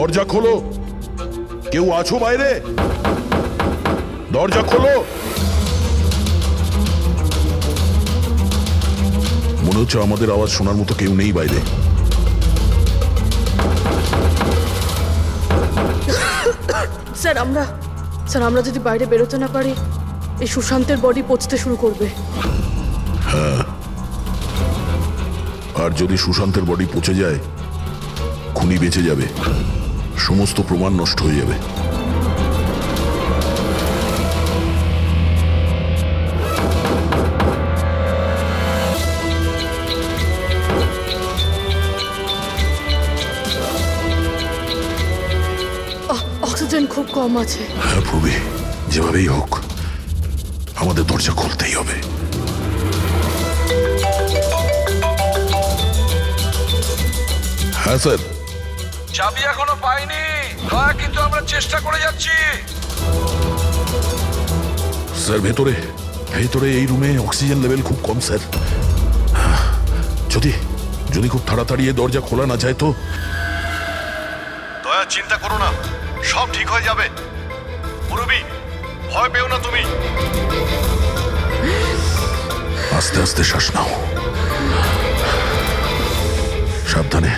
দরজা খোলো। কেউ আছো বাইরে? দরজা খোলো। মনে হচ্ছে আমাদের আওয়াজ শোনার মতো কেউ নেই বাইরে। স্যার আমরা যদি বাইরে বেরোতে না পারি, এই সুশান্তের বডি পচতে শুরু করবে। হ্যাঁ, আর যদি সুশান্তের বডি পচে যায়, খুনি বেঁচে যাবে, সমস্ত প্রমাণ নষ্ট হয়ে যাবে। অক্সিজেন খুব কম আছে। হ্যাঁ প্রবি, যেভাবেই হোক আমাদের দরজা খুলতেই হবে। হ্যাঁ স্যার। চাবি এখনো পাইনি, কিন্তু আমরা চেষ্টা করে যাচ্ছি। স্যার ভেতরে ভেতরে এই রুমে অক্সিজেন লেভেল খুব কম স্যার। যদি যদি খুব তাড়াতাড়ি এই দরজা খোলা না যায় তো। দয়া, চিন্তা করো না, সব ঠিক হয়ে যাবে। মুরুবি, ভয় পেও না তুমি। আস্তে আস্তে শ্বাস নাও, সাবধানে।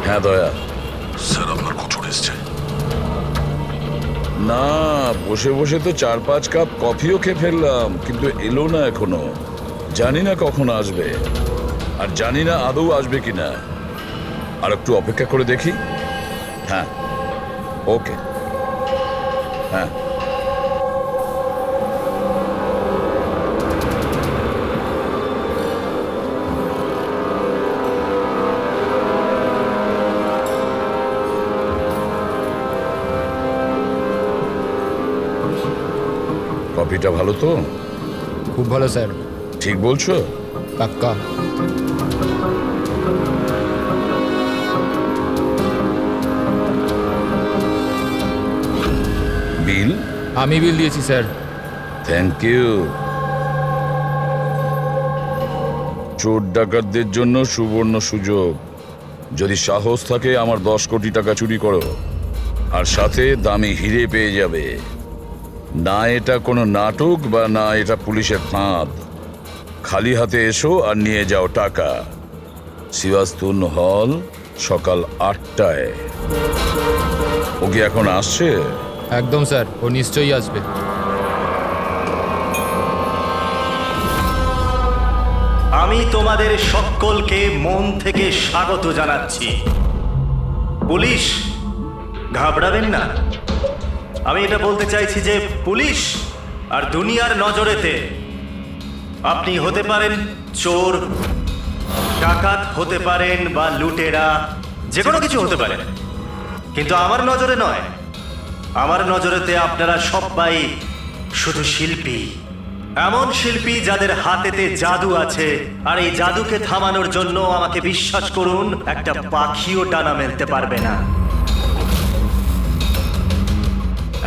হ্যাঁ দয়া। স্যার আপনার কচুর এসছে। না, বসে বসে তো 4-5 কাপ কফিও খেয়ে ফেললাম, কিন্তু এলো না এখনো। জানি না কখন আসবে, আর জানি না আদৌ আসবে কিনা। আর একটু অপেক্ষা করে দেখি। হ্যাঁ, ওকে। হ্যাঁ, কফিটা ভালো তো? খুব ভালো স্যার। ঠিক বলছো? পাক্কা। বিল? আমি বিল দিয়েছি স্যার। Thank you. চোর ডাকাতদের জন্য সুবর্ণ সুযোগ। যদি সাহস থাকে আমার 10 কোটি টাকা চুরি করো, আর সাথে দামি হিরে পেয়ে যাবে। না এটা কোনো নাটক, বা না এটা পুলিশের ফাঁদ। খালি হাতে এসো আর নিয়ে যাও টাকা। সিওয়াস্তুন হল, সকাল 8টায়। ও কি এখন আসছে? একদম স্যার, ও নিশ্চয়ই আসবে। আমি তোমাদের সকলকে মন থেকে স্বাগত জানাচ্ছি। পুলিশ, ঘাবড়াবেন না। আমি এটা বলতে চাইছি যে পুলিশ আর দুনিয়ার নজরেতে আপনি হতে পারেন চোর, ডাকাত হতে পারেন, বা লুটেরা, যে কোনো কিছু হতে পারেন, কিন্তু আমার নজরে নয়। আমার নজরেতে আপনারা সবাই শুধু শিল্পী। এমন শিল্পী যাদের হাতেতে জাদু আছে, আর এই জাদুকে থামানোর জন্য আমাকে বিশ্বাস করুন, একটা পাখিও ডানা মেলতে পারবে না।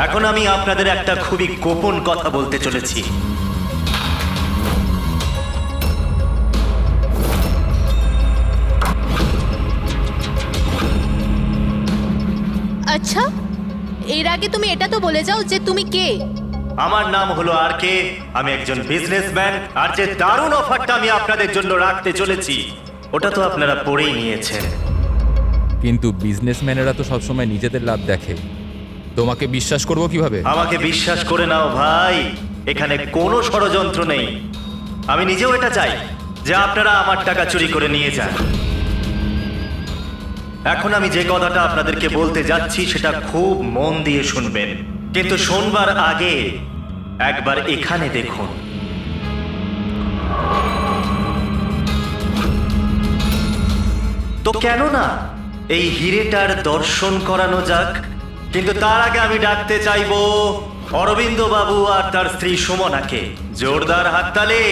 এখন আমি আপনাদের একটা খুবই গোপন কথা বলতে চলেছি। এর আগে তুমি এটা তো বলে যাও যে তুমি কে। আমার নাম হলো আর কে, আমি একজন বিজনেসম্যান। আর যে দারুণ অফারটা আমি আপনাদের জন্য রাখতে চলেছি ওটা তো আপনারা পড়েই নিয়েছেন। কিন্তু বিজনেসম্যানেরা তো সবসময় নিজেদের লাভ দেখে, তোমাকে বিশ্বাস করবো কিভাবে? আমাকে বিশ্বাস করে নাও ভাই, এখানে কোনো ষড়যন্ত্র নেই। আমি নিজেও এটা চাই যে আপনারা আমার টাকা চুরি করে নিয়ে যান। এখন আমি যে কথাটা আপনাদেরকে বলতে যাচ্ছি সেটা খুব মন দিয়ে শুনবেন, কিন্তু শোনবার আগে একবার এখানে দেখুন। তো কেন না এই হিরেটার দর্শন করানো যাক। কিন্তু তার আগে আমি ডাকতে চাইবো অরবিন্দ বাবু আর তার স্ত্রী সুমনাকে। জোরদার হাততালি।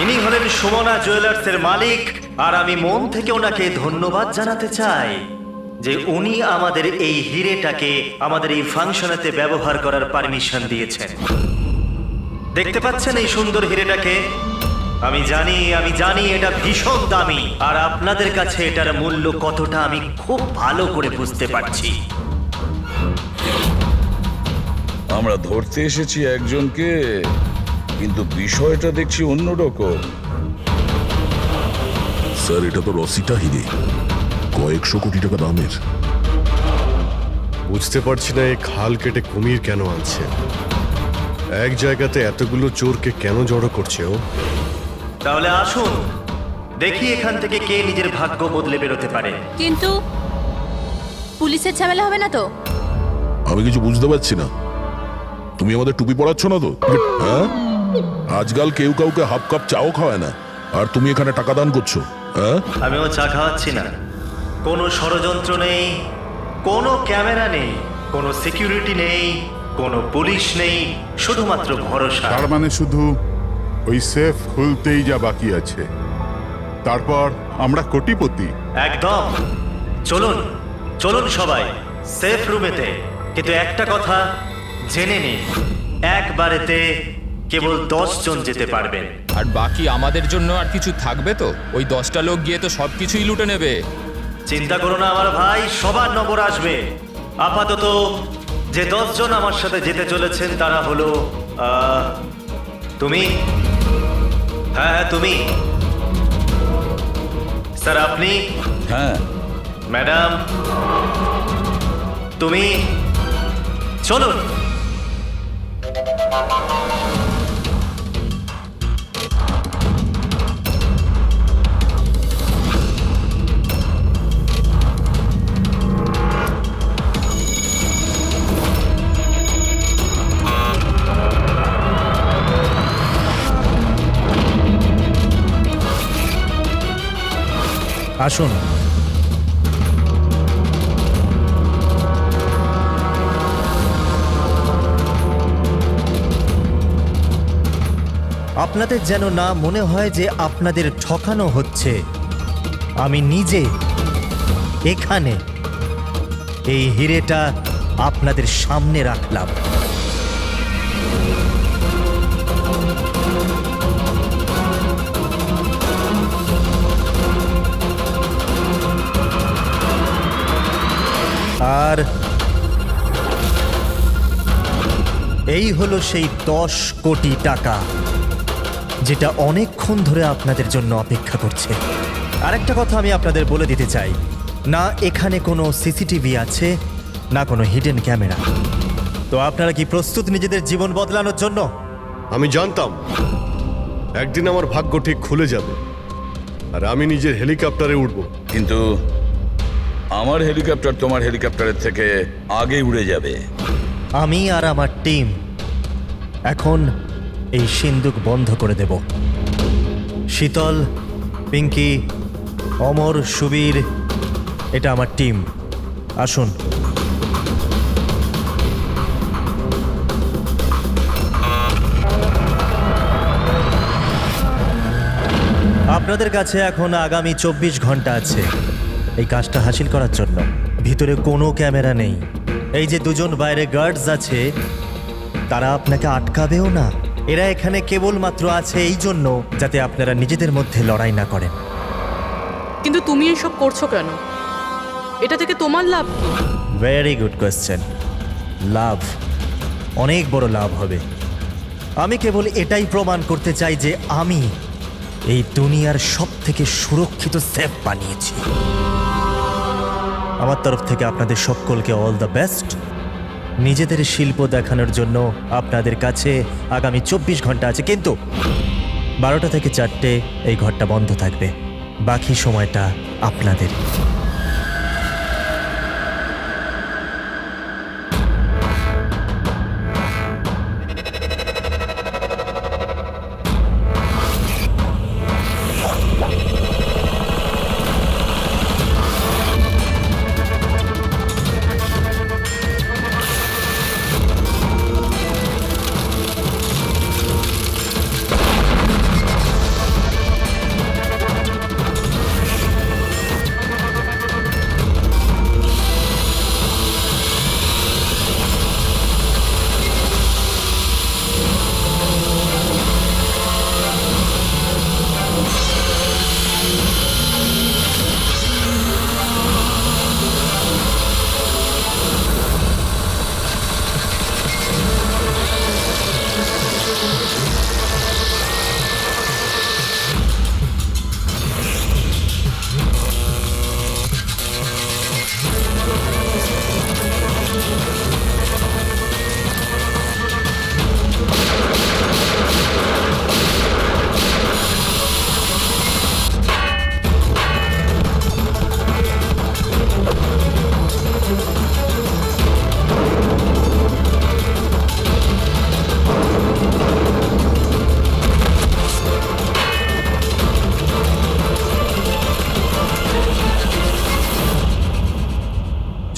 ইনি হলেন সুমনা জুয়েলার্সের মালিক, আর আমি মন থেকে ওনাকে ধন্যবাদ জানাতে চাই যে উনি আমাদের এই হিরেটাকে আমাদের এই ফাংশনেতে ব্যবহার করার পারমিশন দিয়েছেন। দেখতে পাচ্ছেন এই সুন্দর হিরেটাকে? আমি জানি এটা ভীষণ দামি, আর আপনাদের কাছে এটার মূল্য কতটা আমি খুব ভালো করে বুঝতে পারছি। আমরা ধরতে এসেছি একজনকে, কিন্তু বিষয়টা দেখছি অন্যরকম। স্যার, এটা তো রসিটা হিরে, কয়েকশো কোটি টাকা দামের। বুঝতে পারছি না এই খাল কেটে কুমির কেন আনছে। এক জায়গাতে এতগুলো চোরকে কেন জড়ো করছে ও? তাহলে আসুন দেখি এখান থেকে কে নিজের ভাগ্য বদলে বেরোতে পারে। কিন্তু পুলিশের ঝামেলা হবে না তো? আমি কিছু বুঝতে পারছি না। তুমি আমাদের টুপি পরাচ্ছ না তো? হ্যাঁ, আজকাল কেউ কাউকে হাফ কাপ চাও খাওয়ায় না, আর তুমি এখানে টাকা দান করছো। হ্যাঁ, আমিও চা খাওয়াচ্ছি না। কোনো ষড়যন্ত্র নেই, কোনো ক্যামেরা নেই, কোনো সিকিউরিটি নেই, কোনো পুলিশ নেই, শুধুমাত্র ভরসা। তার মানে শুধু ওই সেফ খুলতেই যা বাকি আছে, তারপর আমরা কোটিপতি। একদম। চলুন চলুন সবাই সেফ রুমেতে। কিন্তু একটা কথা জেনে নিন, একবারেতে কেবল 10 জন যেতে পারবেন। আর বাকি আমাদের জন্য আর কিছু থাকবে তো? ওই 10টা লোক গিয়ে তো সব কিছুই লুটে নেবে। চিন্তা করো না আমার ভাই, সবার নম্বর আসবে। আপাতত যে 10 জন আমার সাথে যেতে চলেছেন তারা হলো তুমি, হ্যাঁ তুমি, স্যার আপনি, হ্যাঁ, ম্যাডাম তুমি। চলুন। আসুন। আপনাদের যেন না মনে হয় যে আপনাদের ঠকানো হচ্ছে। আমি নিজে এখানে এই হিরেটা আপনাদের সামনে রাখলাম। আর এই হলো সেই 10 কোটি টাকা যেটা অনেকক্ষণ ধরে আপনাদের জন্য অপেক্ষা করছে। আরেকটা কথা আমি আপনাদের বলে দিতে চাই, না এখানে কোনো সিসিটিভি আছে, না কোনো হিডেন ক্যামেরা। তো আপনারা কি প্রস্তুত নিজেদের জীবন বদলানোর জন্য? আমি জানতাম একদিন আমার ভাগ্য ঠিক খুলে যাবে, আর আমি নিজের হেলিকপ্টারে উঠব। কিন্তু আমার হেলিকপ্টার তোমার হেলিকপ্টারের থেকে আগে উড়ে যাবে। আমি আর আমার টিম এখন এই সিন্দুক বন্ধ করে দেব। শীতল, পিঙ্কি, অমর, সুবীর, এটা আমার টিম। আসুন। আপনাদের কাছে এখন আগামী 24 ঘন্টা আছে এই কাজটা হাসিল করার জন্য। ভিতরে কোনো ক্যামেরা নেই। এই যে দুজন বাইরে গার্ডস আছে, তারা আপনাকে আটকাবেও না। এরা এখানে কেবলমাত্র আছে এই জন্য যাতে আপনারা নিজেদের মধ্যে লড়াই না করেন। কিন্তু তুমি এসব করছো কেন? এটা থেকে তোমার লাভ কি? Very good question. লাভ, অনেক বড় লাভ হবে। আমি কেবল এটাই প্রমাণ করতে চাই যে আমি এই দুনিয়ার সব থেকে সুরক্ষিত সেফ বানিয়েছি। আমার তরফ থেকে আপনাদের সকলকে অল দ্য বেস্ট। নিজেদের শিল্প দেখানোর জন্য আপনাদের কাছে আগামী 24 ঘন্টা আছে, কিন্তু 12টা থেকে 4টে এই ঘরটা বন্ধ থাকবে। বাকি সময়টা আপনাদের।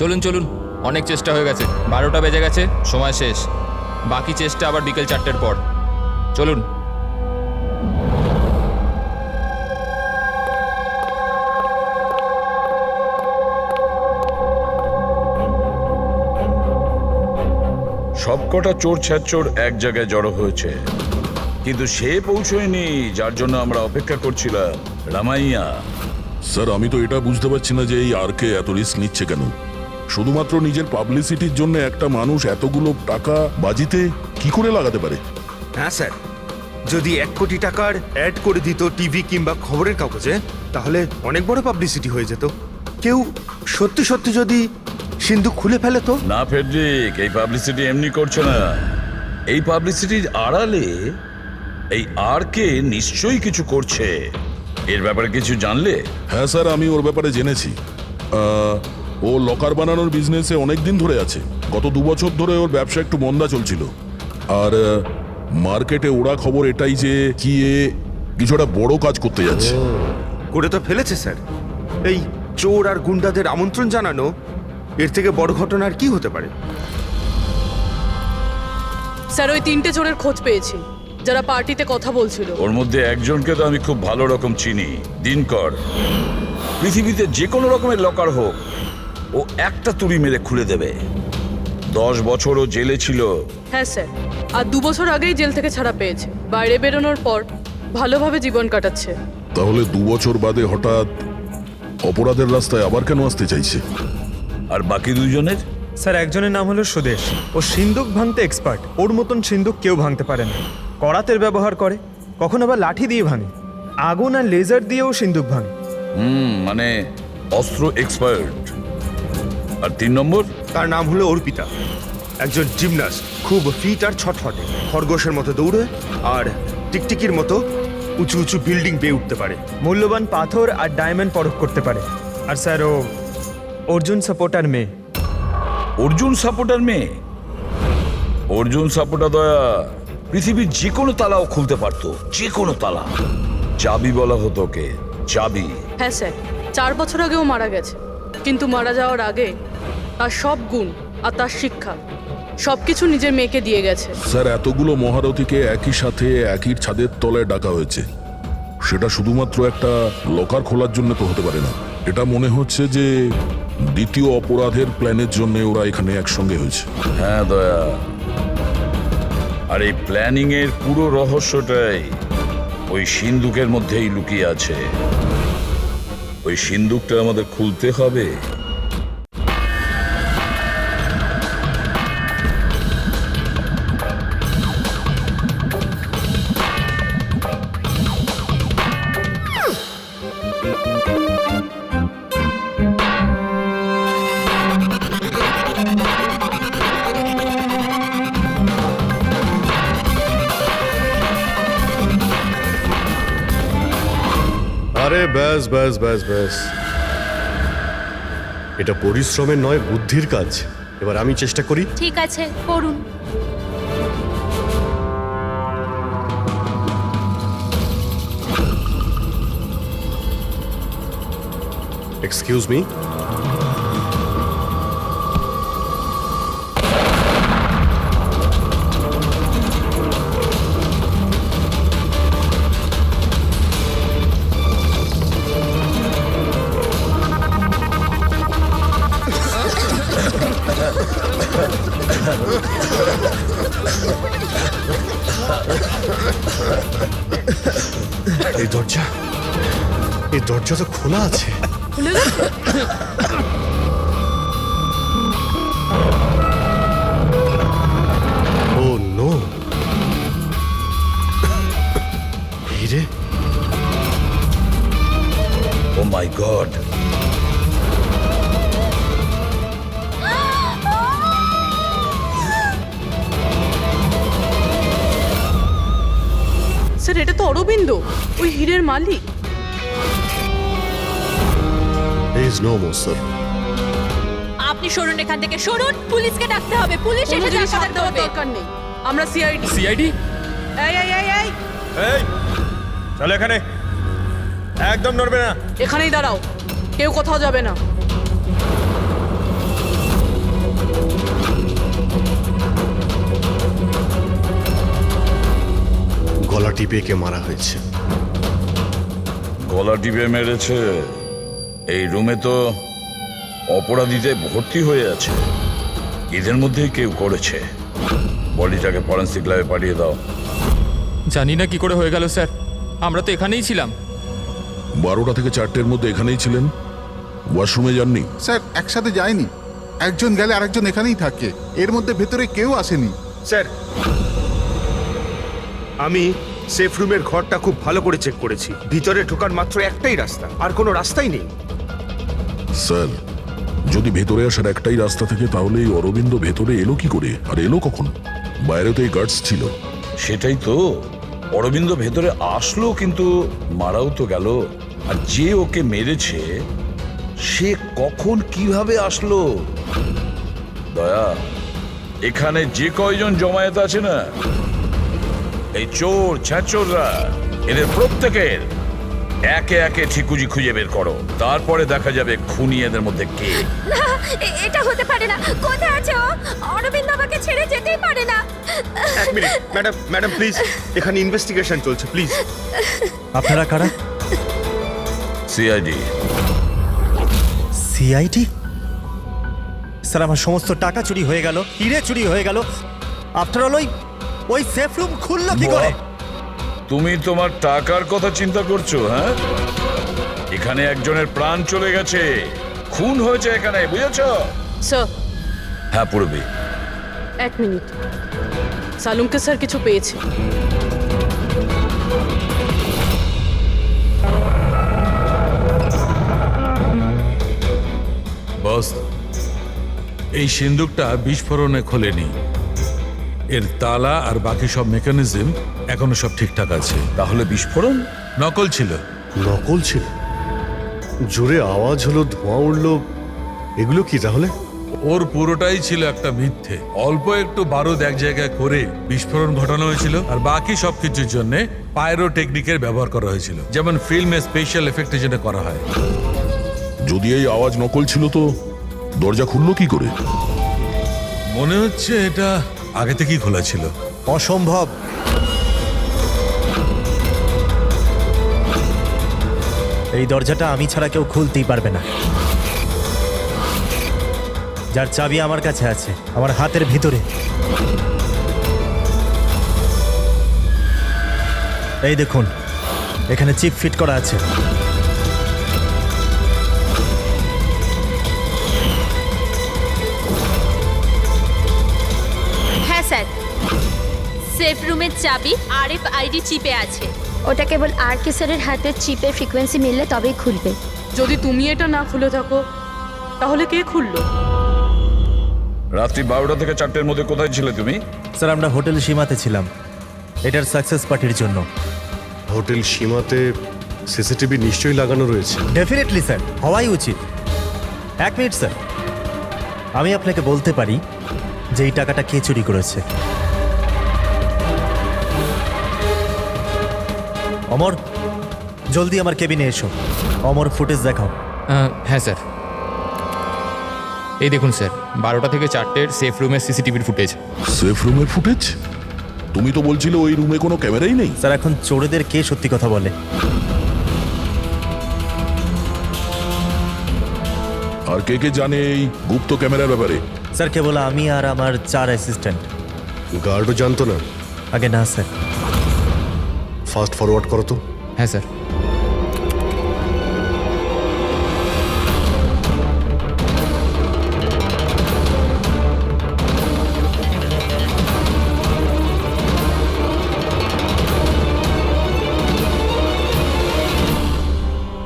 চলুন চলুন, অনেক চেষ্টা হয়ে গেছে। 12টা বেজে গেছে, সময় শেষ। বাকি চেষ্টা আবার বিকেল 4টের পর। চলুন। সবকটা চোর ছ্যাচোর এক জায়গায় জড়ো হয়েছে, কিন্তু সে পৌঁছয়নি যার জন্য আমরা অপেক্ষা করছিলাম, রামাইয়া। স্যার আমি তো এটা বুঝতে পারছি না যে এই আরকে এত রিস্ক নিচ্ছে কেন। শুধুমাত্র নিজের পাবলিসিটির জন্য একটা মানুষ এতগুলো টাকা বাজিতে কি করে লাগাতে পারে? হ্যাঁ স্যার, যদি 1 কোটি টাকার অ্যাড করে দিত টিভি কিংবা খবরের কাগজে, তাহলে অনেক বড় পাবলিসিটি হয়ে যেত। কেউ সত্যি সত্যি যদি সিন্ধুক খুলে ফেলে তো? না ফেডরিক, এই পাবলিসিটি এমনি করছে না। এই পাবলিসিটির আড়ালে এই আরকে নিশ্চয়ই কিছু করছে। এর ব্যাপারে কিছু জানলে? হ্যাঁ স্যার, আমি ওর ব্যাপারে জেনেছি। ও লকার বানানোর বিজনেসে অনেক দিন ধরে আছে। গত 2 বছর ধরে ওর ব্যবসা একটু মন্দা চলছিল। আর মার্কেটে ওরা খবর এটাই যে কি এ কিছুটা বড় কাজ করতে যাচ্ছে। করে তো ফেলেছে স্যার। এই চোর আর গুন্ডাদের আমন্ত্রণ জানানো, এর থেকে বড় ঘটনা আর কি হতে পারে? স্যার ওই 3টে চোরের খোঁজ পেয়েছি যারা পার্টিতে কথা বলছিল। ওর মধ্যে একজনকে তো আমি খুব ভালো রকম চিনি, দিনকর। পৃথিবীতে যে কোনো রকমের লকার হোক, ও একটা তুড়ি মেরে খুলে দেবে। 10 বছর ও জেলে ছিল। হ্যাঁ স্যার, আর 2 বছর আগেই জেল থেকে ছাড়া পেয়েছে। বাইরে বেরোনোর পর ভালোভাবে জীবন কাটাচ্ছে। তাহলে 2 বছর বাদে হঠাৎ অপরাধের রাস্তায় আবার কেন আসতে চাইছে? আর বাকি দুজনের? স্যার একজনের নাম হলো সুদেশ। ও সিন্দুক ভাঙতে এক্সপার্ট। ওর মতন সিন্দুক কেউ ভাঙতে পারে না। করাতের ব্যবহার করে, কখন আবার লাঠি দিয়ে ভাঙে, আগুন আর লেজার দিয়েও সিন্দুক ভাঙে। মানে অস্ত্র এক্সপার্ট। আর 3 নম্বর? তার নাম হলো অর্পিতা, একজন জিমনাস্ট। খুব ফিট আর ছটফটে, খরগোশের মতো দৌড়ে আর টিকটিকির মতো উঁচু উঁচু বিল্ডিং বেয়ে উঠতে পারে। মূল্যবান পাথর আর ডায়মন্ড পরখ করতে পারে। আর স্যার ও অর্জুন সাপোর্টার মেয়ে। অর্জুন সাপোর্টার মেয়ে? অর্জুন সাপোর্টার দয়া পৃথিবীর যে কোনো তালাও খুলতে পারতো, যে কোনো তালা। চাবি বলা হতো ওকে, চাবি। হ্যাঁ স্যার, 4 বছর আগেও মারা গেছে। কিন্তু মারা যাওয়ার আগে তার সব গুণ আর তার শিক্ষা সবকিছু নিজের মেয়েকে দিয়ে গেছে। স্যার এতগুলো মহারথীকে একই সাথে একই ছাদের তলায় ডাকা হয়েছে, সেটা শুধুমাত্র একটা লকার খোলার জন্য তো হতে পারে না। এটা মনে হচ্ছে যে দ্বিতীয় অপরাধের প্ল্যানের জন্য ওরা এখানে একসঙ্গে হয়েছে। হ্যাঁ দয়া, আর এই প্ল্যানিং এর পুরো রহস্যটাই ওই সিন্দুকের মধ্যেই লুকিয়ে আছে। ওই সিন্দুকটা আমাদের খুলতে হবে, আরে ব্যাস ব্যাস ব্যাস ব্যাস, এটা পরিশ্রমের নয় বুদ্ধির কাজ। এবার আমি চেষ্টা করি। ঠিক আছে, করুন। এক্সকিউজ মি, এই দরজা তো খোলা আছে। খুলে গেছে? ও নো, হিরে, ও মাই গড, স্যার এটা তো অরবিন্দ, ওই হীরের মালিক। Is no more sir. আপনি সরুন এখান থেকে, সরুন। পুলিশকে ডাকতে হবে, পুলিশ কোনো এসে জিনিস যা হাত দেওয়ার করবে। দরকার নেই, আমরা সিআইডি। সিআইডি? এই এই এই এই, এই চলো এখানে, একদম নড়বে না। এখানেই দাঁড়াও, কেউ কোথাও যাবে না। গলা টিপে কে মারা হয়েছে? গলা টিপে মেরেছে। এই রুমে তো অপরাধীতে ভর্তি হয়ে আছে, এদের মধ্যেই কেউ করেছে। বডিটাকে ফরেন্সিক ল্যাবে পাঠিয়ে দাও। জানি না কি করে হয়ে গেল স্যার, আমরা তো এখানেই ছিলাম। 12টা থেকে 4টের মধ্যে এখানেই ছিলেন, ওয়াশরুমে যাননি? স্যার একসাথে যায়নি, একজন গেলে আরেকজন এখানেই থাকে, এর মধ্যে ভেতরে কেউ আসেনি। স্যার, আমি সেফ রুমের ঘরটা খুব ভালো করে চেক করেছি। ভিতরে ঢোকার মাত্র একটাই রাস্তা, আর কোনো রাস্তাই নেই। স্যার, যদি ভেতরে আসার একটাই রাস্তা থেকে তাহলে এই অরবিন্দ ভেতরে এলো কি করে, আর এলো কখন? বাইরে তো এই গার্ডস ছিল। সেটাই তো, অরবিন্দ ভেতরে আসলো কিন্তু মারাও তো গেল। আর যে ওকে মেরেছে সে কখন কিভাবে আসলো? দয়া, এখানে যে কয়জন জমায়েত আছে না, এই চোর ছ্যাচোররা, এদের প্রত্যেকের একে একে ঠিকুজি খুঁজে বের করো, তারপরে দেখা যাবে খুনি এদের মধ্যে কে। না, এটা হতে পারে না। কোথায় আছে ও? অরবিন্দ আমাকে ছেড়ে যেতেই পারে না। এক মিনিট, ম্যাডাম প্লিজ, এখানে ইনভেস্টিগেশন চলছে, প্লিজ। আপনারা কারা? সিআইডি। সিআইডি? স্যার আমার সমস্ত টাকা চুরি হয়ে গেল, হিরে চুরি হয়ে গেল। আফটার অল ওই সেফ রুম খুললো কি করে? তুমি তোমার টাকার কথা চিন্তা করছো? হ্যাঁ, এখানে একজনের প্রাণ চলে গেছে, খুন হয়েছে এখানে, বুঝেছো? স্যার হ্যাঁ পূর্বী, 1 মিনিট, সালুমকে স্যার কিছু পেয়েছে। বস, এই সিন্দুকটা বিস্ফোরণে খোলেনি, এর তালা আর বাকি সব মেকানিজম এখনো সব ঠিকঠাক আছে। তাহলে বিস্ফোরণ নকল ছিল। নকল ছিল? জোরে আওয়াজ হলো, ধোঁয়া উঠলো, এগুলো কি তাহলে? ওর পুরোটাই ছিল একটা মিথ্যে। অল্প একটু বারুদ এক জায়গায় করে বিস্ফোরণ ঘটানো হয়েছিল, আর বাকি সবকিছুর জন্য পাইরো টেকনিকের ব্যবহার করা হয়েছিল, যেমন ফিল্মে স্পেশাল এফেক্টের জন্য করা হয়। যদি এই আওয়াজ নকল ছিল তো দরজা খুললো কি করে? মনে হচ্ছে এটা আগে থেকেই খোলা ছিল। অসম্ভব। এই দরজাটা আমি ছাড়া কেউ খুলতেই পারবে না। যার চাবি আমার কাছে আছে, আমার হাতের ভিতরে। এই দেখুন, এখানে চিপ ফিট করা আছে। হ্যাঁ স্যার, সেফ রুমের চাবি RFID চিপে আছে। ওটা কেবল RK স্যারের হাতের চিপের ফ্রিকোয়েন্সি মিললে তবেই খুলবে। যদি তুমি এটা না খুলে থাকো তাহলে কে খুললো? রাত্রি 12টা থেকে 4টের মধ্যে কোথায় ছিলে তুমি? স্যার আমরা হোটেল সীমাতে ছিলাম, এটার সাকসেস পার্টির জন্য। হোটেল সীমাতে সিসিটিভি নিশ্চয়ই লাগানো রয়েছে। ডেফিনেটলি স্যার, হওয়াই উচিত। 1 মিনিট স্যার, আমি আপনাকে বলতে পারি যে এই টাকাটা কে চুরি করেছে। অমর, জলদি আমার কেবিনে এসো। অমর, ফুটেজ দেখাও। হ্যাঁ স্যার, এই দেখুন স্যার, 12টা থেকে 4টের সেফ রুমের সিসিটিভির ফুটেজ। সেফ রুমের ফুটেজ? তুমি তো বলছিলে ওই রুমে কোনো ক্যামেরাই নেই। স্যার, এখন চোরেদের কে সত্যি কথা বলে? আর কে কে জানে এই গুপ্ত ক্যামেরার ব্যাপারে? স্যার, কেবল আমি আর আমার 4 অ্যাসিস্ট্যান্ট। গার্ডও জানতো না? আগে না স্যার। ফাস্ট ফরওয়ার্ড করো তো। হ্যাঁ স্যার।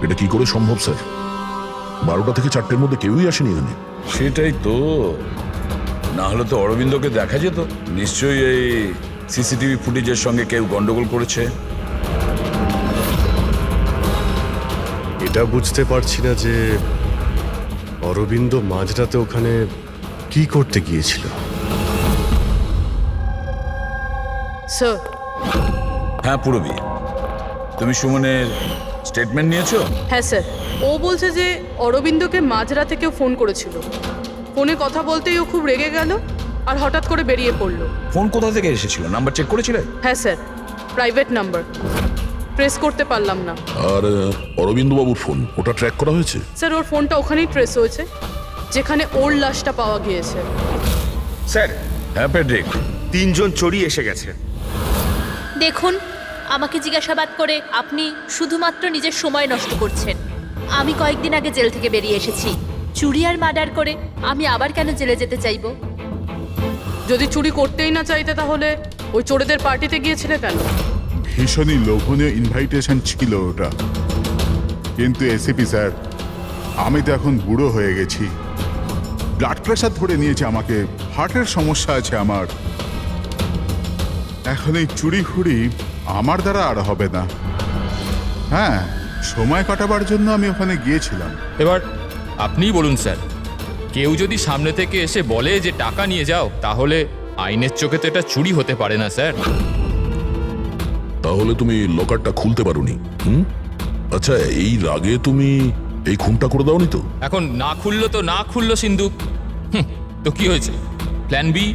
এটা কি করে সম্ভব স্যার? 12টা থেকে 4টের মধ্যে কেউই আসেনি এখানে। সেটাই তো, না হলে তো অরবিন্দকে দেখা যেত। নিশ্চয়ই এই সিসিটিভি ফুটেজের সঙ্গে কেউ গন্ডগোল করেছে। এটা বুঝতে পারছি না যে অরবিন্দ মাঝরাতে ওখানে কি করতে গিয়েছিল। স্যার, হ্যাঁ পুরবী, তুমি সুমনের স্টেটমেন্ট নিয়েছো? হ্যাঁ স্যার, ও বলছে যে অরবিন্দকে মাঝরাতে কেউ ফোন করেছিল। ফোনে কথা বলতেই ও খুব রেগে গেল আর হঠাৎ করে বেরিয়ে পড়লো। ফোন কোথা থেকে এসেছিল? নাম্বার চেক করেছিলে? হ্যাঁ স্যার, প্রাইভেট নাম্বার, ট্রেস করতে পারলাম না। আর অরবিন্দ বাবুর ফোন, ওটা ট্র্যাক করা হয়েছে? স্যার, ওর ফোনটা ওখানেই ট্রেস হয়েছে যেখানে ওর লাশটা পাওয়া গিয়েছে। স্যার, হ্যাঁ প্যাড্রিক, 3 জন চোরই এসে গেছে। দেখুন, আমাকে জিজ্ঞাসাবাদ করে আপনি শুধুমাত্র নিজের সময় নষ্ট করছেন। আমি কয়েকদিন আগে জেল থেকে বেরিয়ে এসেছি। চুরি আর মার্ডার করে আমি আবার কেন জেলে যেতে চাইবো? যদি চুরি করতেই না চাইতে তাহলে ওই চোরেদের পার্টিতে গিয়েছিলে কেন? ভীষণই লোভনীয় ইনভাইটেশন ছিল ওটা, কিন্তু এসিপি স্যার, আমি তো এখন বুড়ো হয়ে গেছি। ব্লাড প্রেশার ধরে নিয়েছে আমাকে, হার্টের সমস্যা আছে আমার। এখন এই চুরি ফুরি আমার দ্বারা আর হবে না। হ্যাঁ, সময় কাটাবার জন্য আমি ওখানে গিয়েছিলাম। এবার আপনিই বলুন স্যার, কেউ যদি সামনে থেকে এসে বলে যে টাকা নিয়ে যাও, তাহলে আইনের চোখে তো এটা চুরি হতে পারে না স্যার। তাহলে তুমি লকারটা খুলতে পারোনি? আচ্ছা, এই রাগে তুমি এই খুনটা করে দাওনি তো? এখন না খুললো তো না খুললো সিন্ধুক, তো কি হয়েছে? Plan B?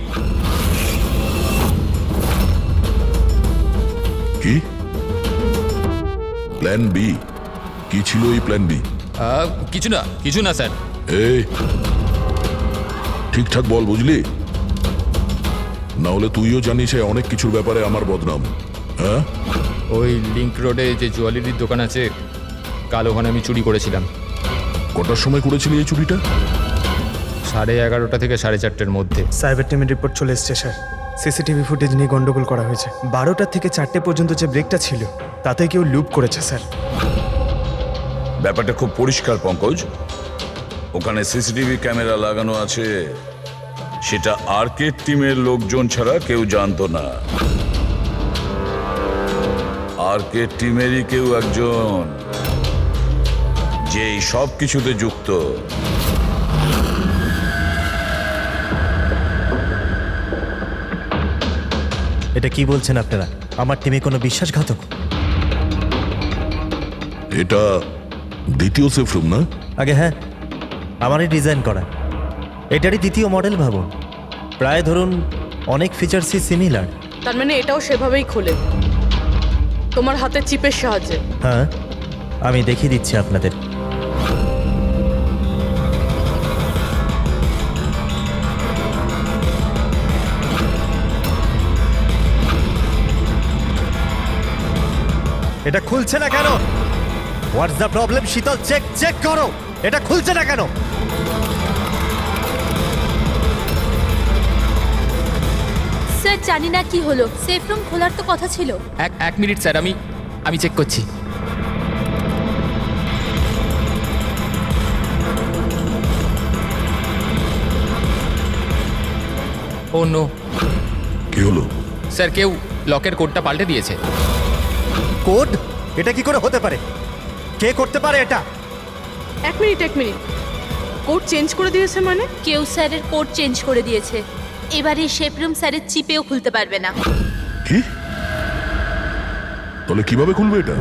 কি প্ল্যান বি? কি ছিল এই প্ল্যান বি? কিছু না স্যার। এই ঠিকঠাক বল, বুঝলি? না হলে তুইও জানিস অনেক কিছুর ব্যাপারে আমার বদনাম। হ্যাঁ, ওই লিংক রোডে যে জুয়েলারির দোকান আছে, কাল ওখানে আমি চুরি করেছিলাম। কটার সময় করেছিলি এই চুরিটা? 11:30 থেকে 4:30-এর মধ্যে। সাইবার টিমের রিপোর্ট চলে এসছে স্যার। সিসিটিভি ফুটেজ নিয়ে গন্ডগোল করা হয়েছে। 12টা থেকে 4টে পর্যন্ত যে ব্রেকটা ছিল তাতে কেউ লুপ করেছে স্যার। ব্যাপারটা খুব পরিষ্কার পঙ্কজ, ওখানে সিসিটিভি ক্যামেরা লাগানো আছে, সেটা আর্কেড টিমের লোকজন ছাড়া কেউ জানতো না। আর্কেড টিমেরই কেউ একজন, যে সব কিছুতে যুক্ত। এটা কি বলছেন আপনারা? আমার টিমে কোনো বিশ্বাসঘাতক? এটা দ্বিতীয় সেফ রুম না? আগে হ্যাঁ, আমারই ডিজাইন করা। এটারই দ্বিতীয় মডেল ভাবুন। প্রায় ধরুন অনেক ফিচার্সই সিমিলার। তার মানে এটাও সেভাবেই খোলে, তোমার হাতে চিপের সাহায্যে? হ্যাঁ, আমি দেখিয়ে দিচ্ছি আপনাদের। এটা খুলছে না কেন? What's the problem? শীতল, চেক করো, এটা খুলছে না কেন? স্যার, জানি না কি হলো। সেফ রুম খোলার তো কথা ছিল। এক মিনিট স্যার, আমি চেক করছি। ও নো। কি হলো? স্যার, কেউ লকের কোডটা পাল্টে দিয়েছে। কোড? এটা কি করে হতে পারে? কে করতে পারে এটা? এক মিনিট কোড চেঞ্জ করে দিয়েছে মানে? কেউ স্যারের কোড চেঞ্জ করে দিয়েছে। এবারে শেপ রুম স্যারের চিপেও খুলতে পারবে না। কি? তাহলে কিভাবে খুলবে এটা?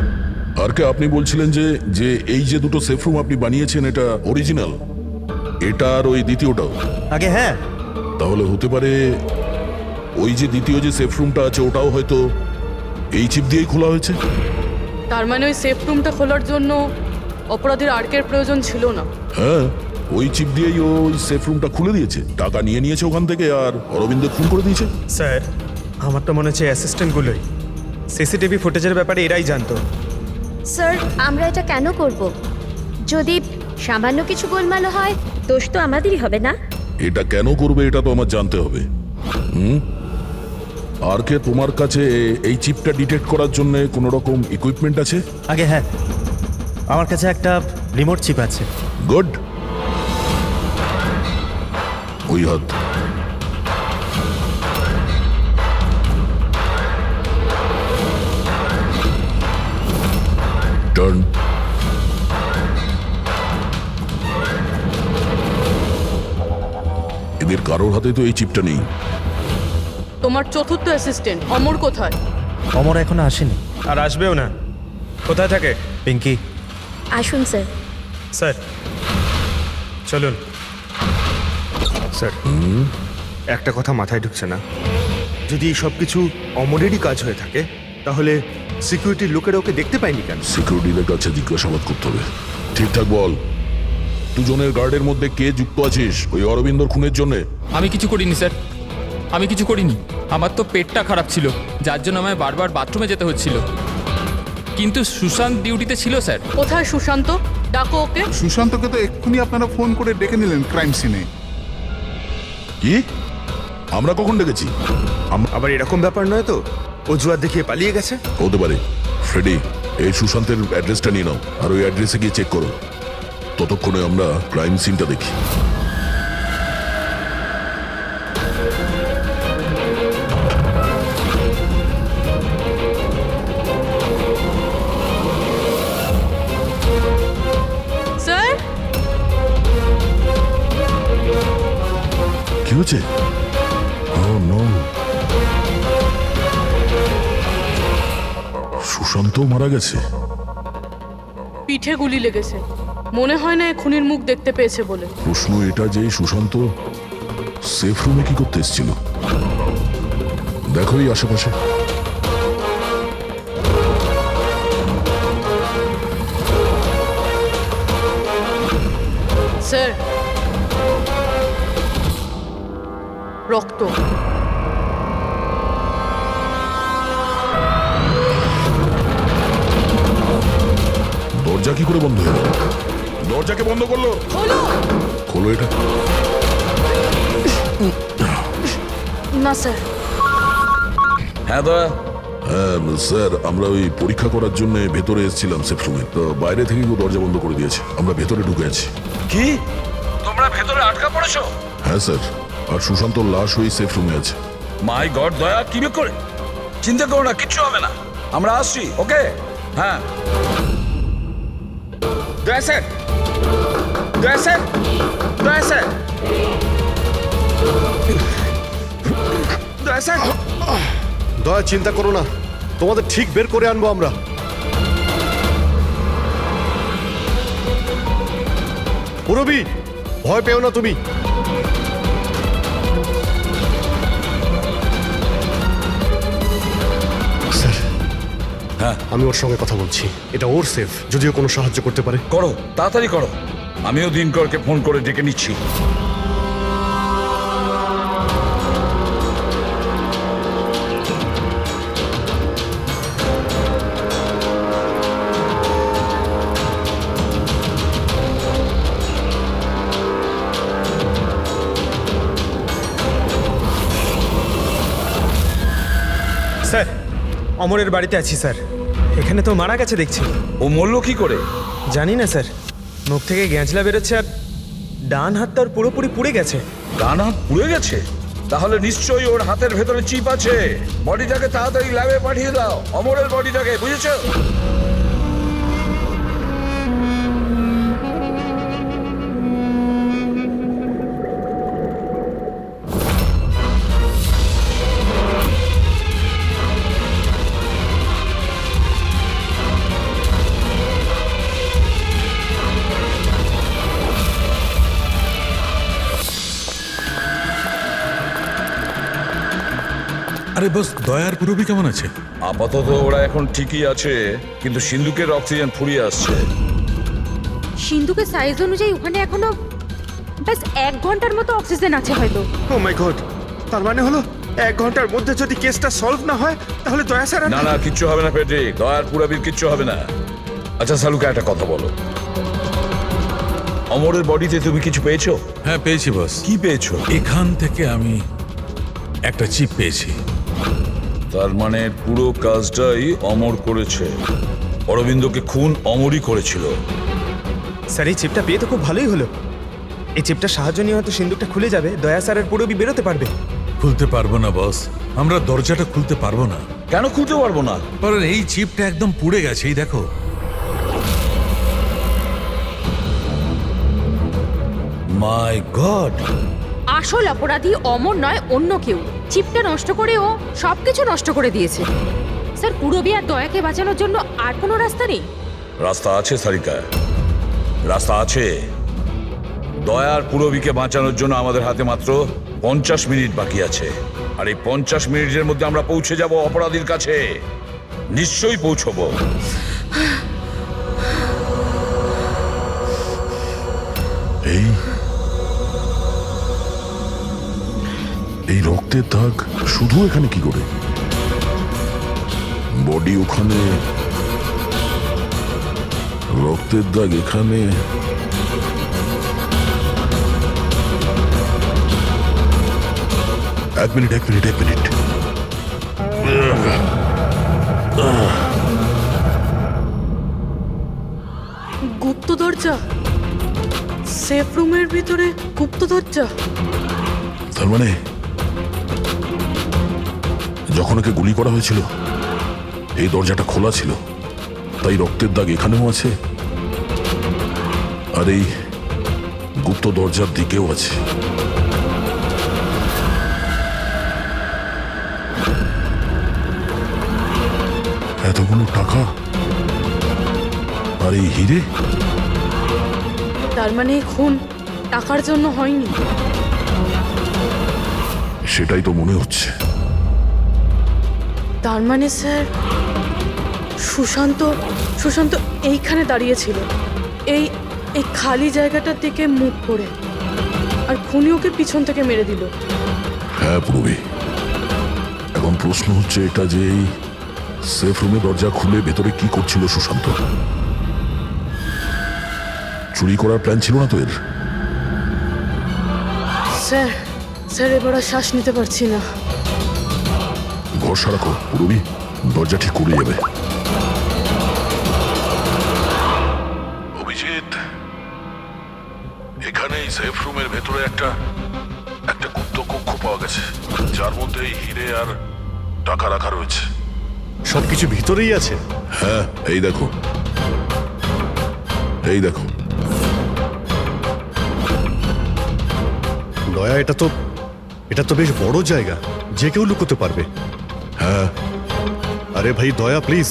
আর কে আপনি বলছিলেন যে যে এই যে দুটো সেফ রুম আপনি বানিয়েছেন এটা অরিজিনাল, এটা আর ওই দ্বিতীয়টাও? আগে হ্যাঁ। তাহলে হতে পারে ওই যে দ্বিতীয় যে সেফ রুমটা আছে ওটাও হয়তো এই চিপ দিয়েই খোলা হয়েছে। তার মানে ওই সেফ রুমটা খোলার জন্য অপরাধীর আর্কের প্রয়োজন ছিল না। হ্যাঁ, ওই চিপ দিয়েই ওই সেফ রুমটা খুলে দিয়েছে, টাকা নিয়ে নিয়েছে ওখান থেকে আর অরবিন্দ খুন করে দিয়েছে। স্যার আমার তো মনে হচ্ছে অ্যাসিস্ট্যান্টগুলোই সিসিটিভি ফুটেজের ব্যাপারে এরাই জানতো। স্যার আমরা এটা কেন করব? যদি সামান্য কিছু গোলমাল হয় দোষ তো আমাদেরই হবে না? এটা কেন করবে এটা তো আমার জানতে হবে। আর কে তোমার কাছে এই চিপটা ডিটেক্ট করার জন্য কোনো রকম ইকুইপমেন্ট আছে? আগে হ্যাঁ, আমার কাছে একটা রিমোট চিপ আছে। গুড। ওই হাত। টার্ন। এদের কারোর হাতে তো এই চিপটা নেই। তোমার চতুর্থ অ্যাসিস্ট্যান্ট অমর কোথায়? অমর এখনো আসেনি। আর আসবেও না। কোথায় থাকে? পিঙ্কি। আসুন স্যার। স্যার চলুন। স্যার একটা কথা মাথায় ঢুকছে না, যদি এই সব কিছু অমরেরই কাজ হয়ে থাকে তাহলে সিকিউরিটির লোকেরা ওকে দেখতে পায়নি কেন? সিকিউরিটিদের কাছে জিজ্ঞাসাবাদ করতে হবে। ঠিকঠাক বল, দুজনের গার্ডের মধ্যে কে যুক্ত আছিস ওই অরবিন্দর খুনের জন্য? আমি কিছু করিনি স্যার, আমি কিছু করিনি। আমার তো পেটটা খারাপ ছিল, যার জন্য আমায় বারবার বাথরুমে যেতে হচ্ছিল। কিন্তু সুশান্ত ডিউটিতে ছিল স্যার। কোথায় সুশান্ত? ডাকো ওকে। সুশান্তকে তো এক্ষুনি আপনারা ফোন করে ডেকে নিলেন ক্রাইম সিনে। কি? আমরা কখন ডেকেছি? আবার এরকম ব্যাপার নয় তো অজুহাত দেখিয়ে পালিয়ে গেছে? হতে পারে। ফ্রেডি, এই সুশান্তের অ্যাড্রেসটা নিয়ে নাও আর ওই অ্যাড্রেসে গিয়ে চেক করো। ততক্ষণে আমরা ক্রাইম সিনটা দেখি। স্যার কি হয়েছে? Oh, no. সুশান্ত মারা গেছে। পিঠে গুলি লেগেছে, মনে হয় না এ খুনির মুখ দেখতে পেয়েছে বলে। প্রশ্ন এটা যে সুশান্ত সেফ রুমে কি করতে এসেছিল? দেখো এই আশেপাশে। স্যার রক্ত। দরজা কি করে বন্ধ হলো? দরজাকে বন্ধ করলো? হলো খোলো এটা। না স্যার। হ্যাঁ দয়া। হ্যাঁ স্যার, আমরা ওই পরীক্ষা করার জন্য ভেতরে এসেছিলাম সেফ রুমে, তো বাইরে থেকে কেউ দরজা বন্ধ করে দিয়েছে, আমরা ভেতরে ঢুকে আছি। কি? তোমরা ভেতরে আটকা পড়েছো? হ্যাঁ স্যার, আর সুশান্তর লাশ ওই সেফ রুমে আছে। মাই গড দয়া, কি করে? চিন্তা করো না, কিচ্ছু হবে না, আমরা আসছি। ওকে? হ্যাঁ। দয়া স্যার, দয়া স্যার, দয়া স্যার, দয়া স্যার। দয়া চিন্তা করো না, তোমাদের ঠিক বের করে আনবো আমরা। পুরবি, ভয় পেও না তুমি। স্যার, হ্যাঁ আমি ওর সঙ্গে কথা বলছি, এটা ওর সেফ, যদিও কোনো সাহায্য করতে পারে। করো, তাড়াতাড়ি করো। আমিও দিনকরকে ফোন করে ডেকে নিচ্ছি। স্যার অমরের বাড়িতে আছি স্যার। এখানে তো মারা গেছে দেখছি। ও মরল কি করে? জানি না স্যার, মুখ থেকে গ্যাঁজলা বেরোচ্ছে আর ডান হাত তার পুরোপুরি পুড়ে গেছে। ডান হাত পুড়ে গেছে? তাহলে নিশ্চয়ই ওর হাতের ভেতরে চিপ আছে। বডিটাকে তাড়াতাড়ি ল্যাবে পাঠিয়ে দাও, অমরের বডিটাকে, বুঝেছো? আরে বস, দয়ার পুরবি কেমন আছে? আপাতত ওরা এখন ঠিকই আছে, কিন্তু সিন্ধুকের অক্সিজেন ফুরিয়ে আসছে। সিন্ধুকের সাইজ অনুযায়ী ওখানে এখনো ব্যাস 1 ঘন্টার মতো অক্সিজেন আছে হয়তো। ও মাই গড, তার মানে হলো 1 ঘন্টার মধ্যে যদি কেসটা সলভ না হয় তাহলে দয়া স্যার না না, কিচ্ছু হবে না পেট্রিক, দয়ার পুরবির কিচ্ছু হবে না। আচ্ছা সালুকা, একটা কথা বলো, অমরের বডিতে তুমি কিছু পেয়েছো? হ্যাঁ পেয়েছি বস। কি পেয়েছো? এখান থেকে আমি একটা চিপ পেয়েছি। তার মানে পুরো কাজটাই অমর করেছে। অরবিন্দকে খুন অমরই করেছিল। স্যার এই চিপটা পেয়ে তো খুব ভালোই হলো। এই চিপটার সাহায্য নিয়ে হয়তো সিন্ধুকটা খুলে যাবে, দয়া স্যারের পুরবি বেরোতে পারবে। খুলতে পারবো না বস, আমরা দরজাটা খুলতে পারবো না। কেন খুলতে পারবো না? কারণ এই চিপটা একদম পুড়ে গেছে, এই দেখো। মাই গড, আসল অপরাধী অমর নয়, অন্য কেউ। চিপটা নষ্ট করে ও সবকিছু নষ্ট করে দিয়েছে। স্যার পুরবি আর দয়াকে বাঁচানোর জন্য আর কোনো রাস্তা নেই? রাস্তা আছে সারিকা, রাস্তা আছে। দয়ার পুরবিকে বাঁচানোর জন্য আমাদের হাতে মাত্র 50 মিনিট বাকি আছে। আর এই 50 মিনিটের মধ্যে আমরা পৌঁছে যাব অপরাধীর কাছে। নিশ্চয়ই পৌঁছবো। এই রক্তের দাগ শুধু এখানে কি করে? বডি ওখানে, রক্তের দাগ এখানে। এক মিনিট। গুপ্ত দরজা, সেফ রুমের ভিতরে গুপ্ত দরজা। তার মানে যখন ওকে গুলি করা হয়েছিল এই দরজাটা খোলা ছিল, তাই রক্তের দাগ এখানেও আছে আর এই গুপ্ত দরজার দিকেও আছে। এতগুলো টাকা আর এই হিরে, তার মানে এই খুন টাকার জন্য হয়নি। সেটাই তো মনে হচ্ছে। তার মানে স্যার সুশান্ত এইখানে দাঁড়িয়েছিল, এই এই খালি জায়গাটার দিকে মুখ করে, আর খুনি ওকে পিছন থেকে মেরে দিল। হ্যাঁ পুরবি, এখন প্রশ্ন হচ্ছে এটা যে এই সেফ রুমে দরজা খুলে ভেতরে কি করছিল সুশান্ত? চুরি করার প্ল্যান ছিল না তো এর? স্যার এবার আর শ্বাস নিতে পারছি না। ভরসা রাখো পুরবি, দরজা ঠিক করে যাবে। অভিজিৎ, এখানে এই সেফ রুমের ভেতরে একটা গুপ্ত কক্ষ পাওয়া গেছে, যার মধ্যে এই হিরে আর টাকা রাখা রয়েছে। সবকিছু ভিতরেই আছে? হ্যাঁ, এই দেখো। দয়া, এটা তো বেশ বড় জায়গা, যে কেউ লুকোতে পারবে। হ্যাঁ। আরে ভাই দয়া, প্লিজ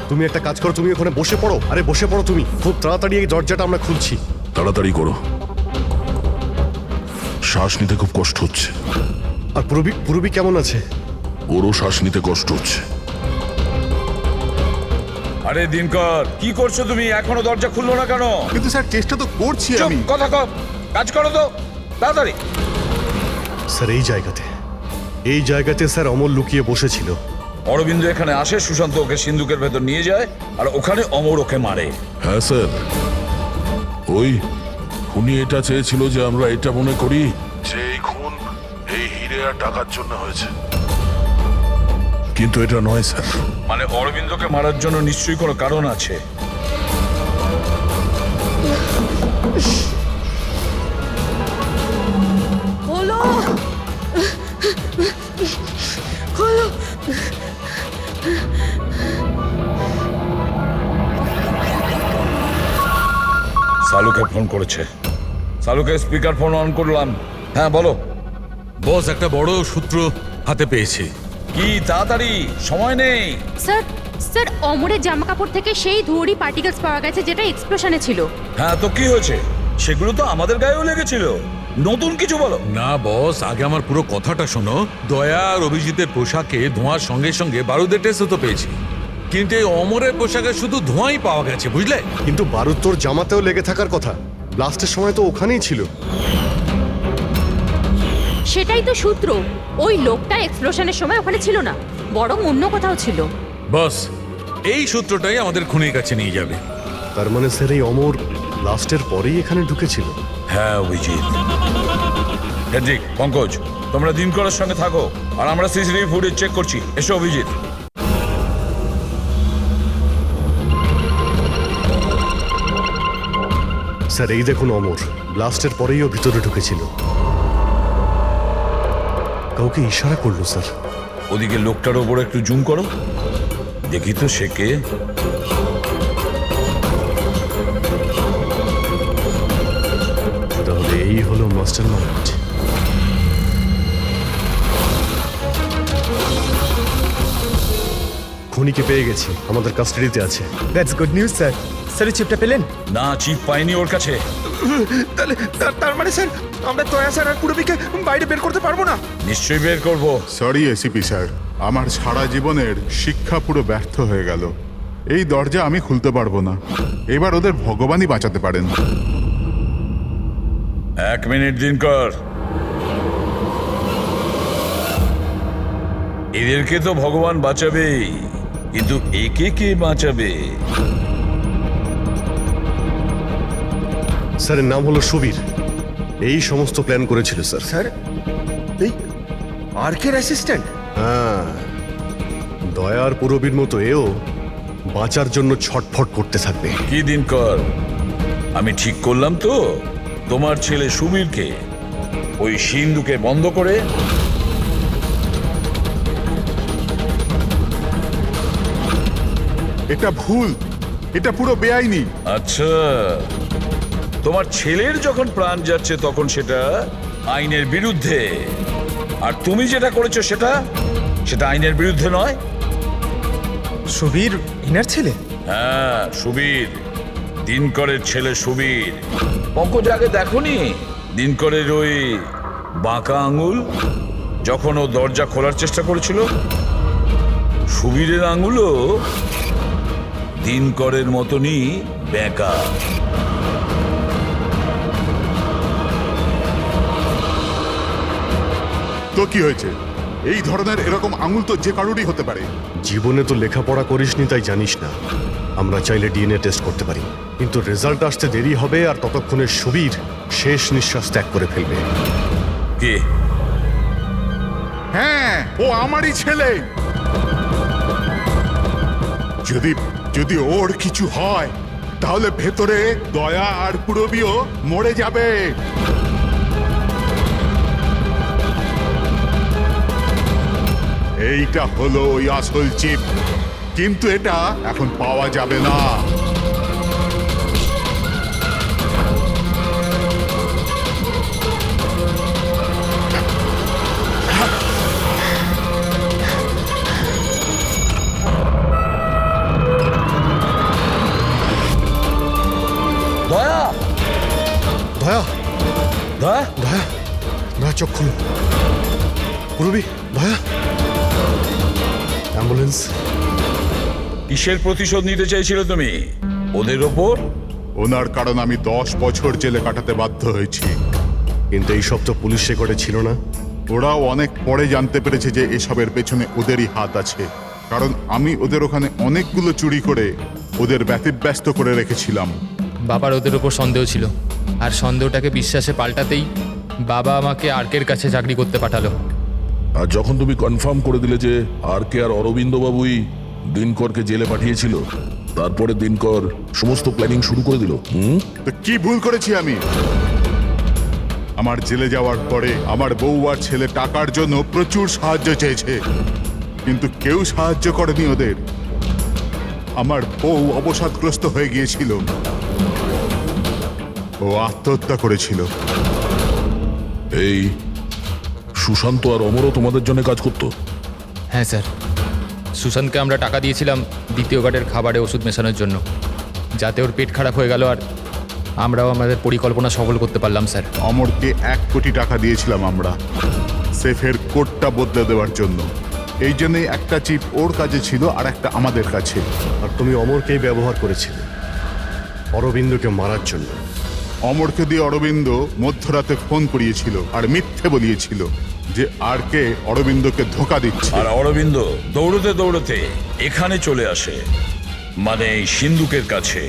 তুমি একটা কাজ করো, তুমি ওখানে বসে পড়ো। আরে বসে পড়ো তুমি, খুব তাড়াতাড়ি এই দরজাটা আমরা খুলছি। তাড়াতাড়ি করো, শ্বাস নিতে খুব কষ্ট হচ্ছে। আর পুরবি কেমন আছে? ওরও শ্বাস নিতে কষ্ট হচ্ছে। আরে দিনকর, কি করছো তুমি? এখনো দরজা খুললো না কেন? কিন্তু স্যার চেষ্টা তো করছি চুপ, আমি। কথা কম, কাজ করো তো তাড়াতাড়ি। স্যার এই জায়গাতে স্যার অমর লুকিয়ে বসেছিল। অরবিন্দ এখানে আসে, সুশান্ত ওকে সিন্ধুকের ভেতর নিয়ে যায়, আর ওখানে অমর ওকে মারে। হ্যাঁ স্যার, ওই খুনি এটা চেয়েছিল যে আমরা এটা মনে করি যে এই খুন এই হিরে আর টাকার জন্য হয়েছে, কিন্তু এটা নয় স্যার। মানে অরবিন্দকে মারার জন্য নিশ্চয়ই কোনো কারণ আছে। হলো সালুকে ফোন করেছে। সালুকে স্পিকার ফোন অন করলাম। হ্যাঁ বলো বস, একটা বড় সূত্র হাতে পেয়েছি। কি, তাড়াতাড়ি, সময় নেই। স্যার অমরের জামা কাপড় থেকে সেই ধুয়োরই পার্টিকেলস পাওয়া গেছে যেটা এক্সপ্লোশনে ছিল। হ্যাঁ তো কি হয়েছে? সেগুলো তো আমাদের গায়েও লেগেছিল। নতুন কিছু বলো। না বস, আগে আমার পুরো কথাটা শোনো। দয়া আর অভিজিতের পোশাকে ধোঁয়ার সঙ্গে সঙ্গে বারুদের টেস্টও তো পেয়েছি, কিন্তু এই অমরের পোশাকে শুধু ধোঁয়াই পাওয়া গেছে, বুঝলে? কিন্তু বারুদ তোর জামাতেও লেগে থাকার কথা, ব্লাস্টের সময় তো ওখানেই ছিল। সেটাই তো সূত্র। ওই লোকটা এক্সপ্লোশনের সময় ওখানে ছিল না, বরং অন্য কোথাও ছিল। বস, এই সূত্রটাই আমাদের খুনির কাছে নিয়ে যাবে। তার মানে স্যার এই অমর ব্লাস্টের পরেই এখানে ঢুকেছিল। হ্যাঁ অভিজিৎ। হেড্রিক, পঙ্কজ, তোমরা দিনকরের সঙ্গে থাকো আর আমরা সিসিটিভি ফুটেজ চেক করছি। এসো অভিজিৎ। স্যার এই দেখুন অমর ব্লাস্টের পরেই ও ভিতরে ঢুকেছিল। কাউকে ইশারা করলো স্যার। ওদিকে লোকটার ওপর একটু জুম করো, দেখি তো সে কে। তাহলে এই হলো মাস্টার মাইন্ড। খুনিকে পেয়ে গেছি, আমাদের কাস্টাডিতে আছে। That's good news sir. Sir চিপটা পেলেন? না, চিপ পাইনি ওর কাছে। তাহলে তার মানে স্যার আমরা দয়া স্যার আর পুরবিকে বাইরে বের করতে পারবো না? নিশ্চয়ই বের করবো। সরি এসিপি স্যার, আমার সারা জীবনের শিক্ষা পুরো ব্যর্থ হয়ে গেল। এই দরজা আমি খুলতে পারবো না। এবার ওদের ভগবানই বাঁচাতে পারেন। 1 মিনিট দিনকর। এদেরকে তো ভগবান বাঁচাবেই, কিন্তু একে কে বাঁচাবে? স্যারের নাম হলো সুবীর, এই সমস্ত প্ল্যান করেছিল স্যার। স্যার এই আর্কের অ্যাসিস্ট্যান্ট? হ্যাঁ, দয়ার পুরবীর মতো এও বাঁচার জন্য ছটফট করতে থাকবে। কি দিনকর, আমি ঠিক করলাম তো? তোমার ছেলে সুবীরকে ওই সিন্ধুকে বন্ধ করে এটা ভুল, এটা পুরো বেআইনি। আচ্ছা, তোমার ছেলের যখন প্রাণ যাচ্ছে তখন সেটা আইনের বিরুদ্ধে, আর তুমি যেটা করেছো সেটা আইনের বিরুদ্ধে নয়। সুবীর ইনার ছেলে? হ্যাঁ, সুবীর, দিনকরের ছেলে সুবীর। পঙ্কজ, আগে দেখোনি দিনকরের ওই বাঁকা আঙুল যখন ও দরজা খোলার চেষ্টা করেছিল? সুবীরের আঙুলও দিনকরের মতনই বেঁকা। তো কি হয়েছে? এই ধরনের এরকম আঙুল তো যে কারোরই হতে পারে। জীবনে তো লেখাপড়া করিসনি, তাই জানিস না। আমরা চাইলে ডিএনএ টেস্ট করতে পারি, কিন্তু রেজাল্ট আসতে দেরি হবে, আর ততক্ষণে সুবীর শেষ নিঃশ্বাস ত্যাগ করে ফেলবে। কে? হ্যাঁ, ও আমারই ছেলে। যদি ওর কিছু হয় তাহলে ভেতরে দয়া আর পুরবিও মরে যাবে। এইটা হলো ওই আসল চিপ, কিন্তু এটা এখন পাওয়া যাবে না। দয়া, দয়া, দয়া, দয়া, দয়া চোখ খুলো। পুরবী, দয়া, অ্যাম্বুলেন্স। কিসের প্রতিশোধ নিতে চাইছিলে তুমি ওদের ওপর? ওনার কারণ আমি 10 বছর জেলে কাটাতে বাধ্য হয়েছি। কিন্তু এইসব তো পুলিশ রেকর্ডে ছিল না। ওরাও অনেক পরে জানতে পেরেছে যে এসবের পেছনে ওদেরই হাত আছে, কারণ আমি ওদের ওখানে অনেকগুলো চুরি করে ওদের ব্যতিব্যস্ত করে রেখেছিলাম। বাবার ওদের ওপর সন্দেহ ছিল, আর সন্দেহটাকে বিশ্বাসে পাল্টাতেই বাবা আমাকে আর্কের কাছে চাকরি করতে পাঠালো। আর যখন তুমি কনফার্ম করে দিলে যে আর কে আর অরবিন্দ বাবুই দিনকরকে জেলে পাঠিয়েছিল, তারপরে দিনকর সমস্ত প্ল্যানিং শুরু করে দিল। তো কি ভুল করেছি আমি? আমার জেলে যাওয়ার পরে আমার বউ আর ছেলে টাকার জন্য প্রচুর সাহায্য চেয়েছে, কিন্তু কেউ সাহায্য করেনি ওদের। আমার বউ অবসাদগ্রস্ত হয়ে গিয়েছিল, ও আত্মহত্যা করেছিল। এই সুশান্ত আর অমরও তোমাদের জন্য কাজ করতো? হ্যাঁ স্যার, সুশান্তকে আমরা টাকা দিয়েছিলাম দ্বিতীয় গার্ডের খাবারে ওষুধ মেশানোর জন্য, যাতে ওর পেট খারাপ হয়ে গেল আর আমরাও আমাদের পরিকল্পনা সফল করতে পারলাম স্যার। অমরকে 1 কোটি টাকা দিয়েছিলাম আমরা সেফের কোডটা বদলে দেওয়ার জন্য। এই জন্যই একটা চিপ ওর কাছে ছিল আর একটা আমাদের কাছে। আর তুমি অমরকেই ব্যবহার করেছিলে অরবিন্দকে মারার জন্য। অমরকে দিয়ে অরবিন্দ মধ্যরাতে ফোন করিয়েছিল আর মিথ্যে বলিয়েছিল যে আর কে অরবিন্দকে ধোকা দিচ্ছে। আর অরবিন্দ দৌড়তে দৌড়তে এখানে চলে আসে, মানে এই সিন্ধুকের কাছে,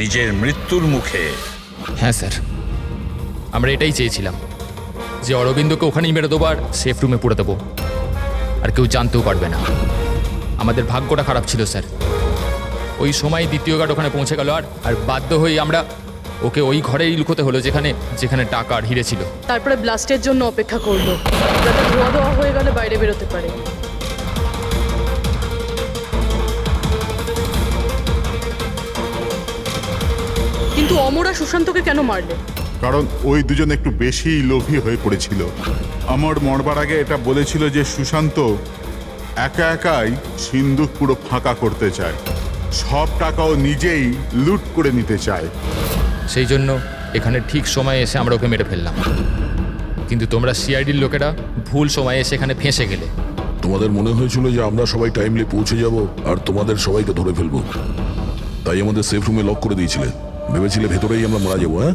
নিজের মৃত্যুর মুখে। হ্যাঁ স্যার, আমরা এটাই চেয়েছিলাম যে অরবিন্দকে ওখানেই মেরে দেবো আর সেফ রুমে পুরে দেবো, আর কেউ জানতেও পারবে না। আমাদের ভাগ্যটা খারাপ ছিল স্যার। ওই সময় দ্বিতীয় গার্ড ওখানে পৌঁছে গেল আর বাধ্য হয়ে আমরা ওকে ওই ঘরেই লুকোতে হলো যেখানে যেখানে টাকা আর হিরে ছিল। তারপরে ব্লাস্টের জন্য অপেক্ষা করলো, যাতে ধোয়া ধোয়া হয়ে গেলে বাইরে বেরোতে পারে। কিন্তু অমর আর সুশান্তকে কেন মারলে? কারণ ওই দুজন একটু বেশি লোভী হয়ে পড়েছিল। অমর মরবার আগে এটা বলেছিল যে সুশান্ত একা একাই সিন্ধুক পুরো ফাঁকা করতে চায়, সব টাকাও নিজেই লুট করে নিতে চায়। সেই জন্য এখানে ঠিক সময়ে এসে আমরা ওকে মেরে ফেললাম। কিন্তু তোমরা সিআইডির লোকেরা ভুল সময়ে এসে এখানে ফেঁসে গেলে। তোমাদের মনে হয়েছিল যে আমরা সবাই টাইমলি পৌঁছে যাব আর তোমাদের সবাইকে ধরে ফেলবো, তাই আমাদের সেফ রুমে লক করে দিয়েছিলে। ভেবেছিলে ভেতরেই আমরা মারা যাবো। হ্যাঁ,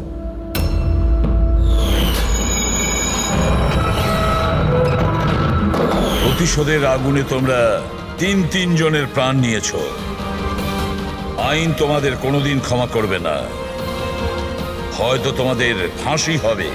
প্রতিশোধের আগুনে তোমরা তিন জনের প্রাণ নিয়েছো। আইন তোমাদের কোনোদিন ক্ষমা করবে না, হয়তো তোমাদের ফাঁসি হবে।